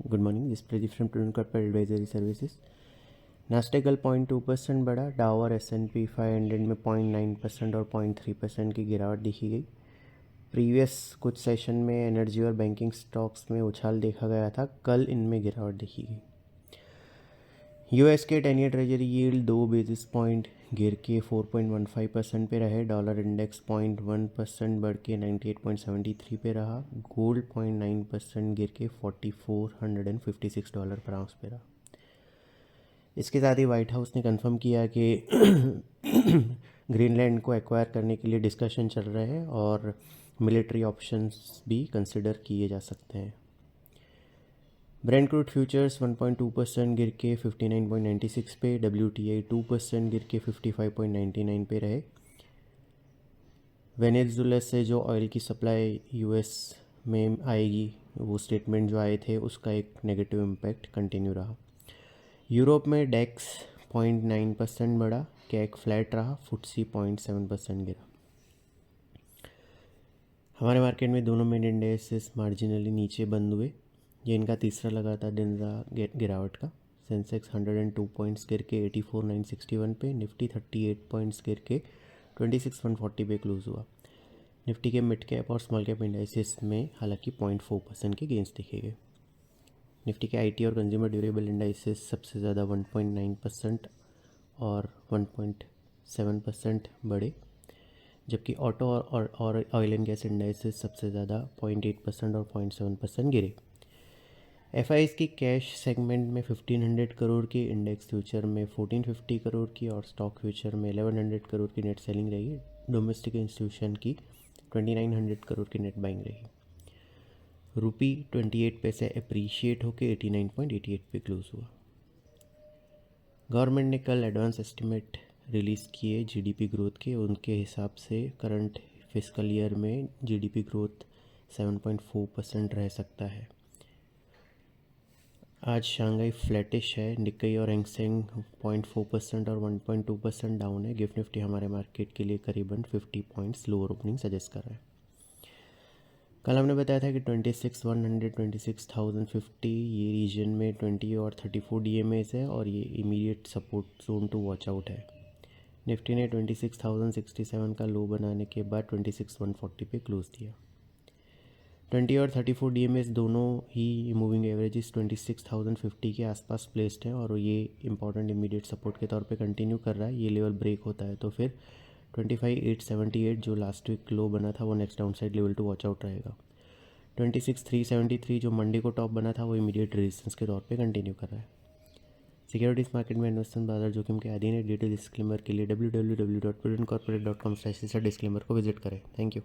Good morning, this Pradeep from prudent corporate advisory services. Nasdaq कल 0.2% बढ़ा। डाउ और S&P 500 में 0.9% और 0.3% की गिरावट दिखी गई। प्रीवियस कुछ सेशन में एनर्जी और बैंकिंग स्टॉक्स में उछाल देखा गया था, कल इनमें गिरावट दिखी गई। यूएस के 10 year treasury yield 2 basis point गिर के 4.15% पे रहे। डॉलर इंडेक्स 0.1% बढ़ के 98.73 पे रहा। गोल्ड 0.9% गिर के $4,456 पर आउंस पे रहा। इसके साथ ही वाइट हाउस ने कंफर्म किया कि ग्रीनलैंड को एक्वायर करने के लिए डिस्कशन चल रहे हैं और मिलिट्री ऑप्शंस भी कंसिडर किए जा सकते हैं। ब्रेंट क्रूड फ्यूचर्स 1.2% गिर के 59.96 पे। WTI 2% गिर के 55.99 पे रहे। वेनेजुएला से जो ऑयल की सप्लाई यूएस में आएगी, वो स्टेटमेंट जो आए थे, उसका एक नेगेटिव इम्पैक्ट कंटिन्यू रहा। यूरोप में डेक्स 0.9% बढ़ा। कैक फ्लैट रहा। FTSE 0.7% गिरा। हमारे मार्केट में दोनों मेन इंडेक्सेस मार्जिनली नीचे बंद हुए। ये इनका तीसरा लगातार दिन रहा गिरावट का। सेंसेक्स 102 पॉइंट्स गिर के 84,961 पे। निफ्टी 38 पॉइंट्स गिर के 26,140 पे क्लोज हुआ। निफ्टी के मिड कैप और स्मॉल कैप इंडाइसेस में हालांकि 0.4% के गेंस दिखे गए। निफ्टी के आईटी और कंज्यूमर ड्यूरेबल इंडाइसेस सबसे ज़्यादा 1.9% और 1.7% बढ़े, जबकि ऑटो और ऑयल एंड गैस इंडाइसेस सबसे ज़्यादा 0.8% और 0.7% गिरे। एफआईज की कैश सेगमेंट में 1500 करोड़ की, इंडेक्स फ्यूचर में 1450 करोड़ की और स्टॉक फ्यूचर में 1100 करोड़ की नेट सेलिंग रही। डोमेस्टिक इंस्टीट्यूशन की 2900 करोड़ की नेट बाइंग रही। रुपी 28 पैसे अप्रीशिएट होकर 89.88 पे क्लोज हुआ। गवर्नमेंट ने कल एडवांस एस्टिमेट रिलीज़ किए जीडीपी ग्रोथ के। उनके हिसाब से करंट फिस्कल ईयर में जीडीपी ग्रोथ 7.4% रह सकता है। आज शंघाई फ्लैटिश है। निक्केई और हैंगसेंग 0.4% और 1.2% डाउन है। गिफ्ट निफ्टी हमारे मार्केट के लिए करीबन 50 पॉइंट्स लोअर ओपनिंग सजेस्ट कर रहा है। कल हमने बताया था कि 26,100 26,050 ये रीजन में 20 और 34 DMAs है और ये immediate support zone to watch out है। निफ्टी ने 26,067 का लो बनाने के बाद 26,140 पे क्लोज दिया। 20 और 34 DMAs दोनों ही मूविंग एवरेजेस 26,050 के आसपास प्लेस्ड हैं और ये इंपॉर्टेंट इमीडिएट सपोर्ट के तौर पे कंटिन्यू कर रहा है। ये लेवल ब्रेक होता है तो फिर 25,878 जो लास्ट वीक लो बना था वो next down side level to watch out रहेगा। 26,373 जो मंडे को टॉप बना था वो इमीडिएट रेजिस्टेंस के तौर पे कंटिन्यू कर रहा है। सिक्योरिटीज़ मार्केट में इन्वेस्टमेंट बाजार जोखिम के अधीन है। डिटेल डिस्क्लेमर के लिए www.prudentcorporate.com/डिस्क्लेमर को विजिट करें। Thank you.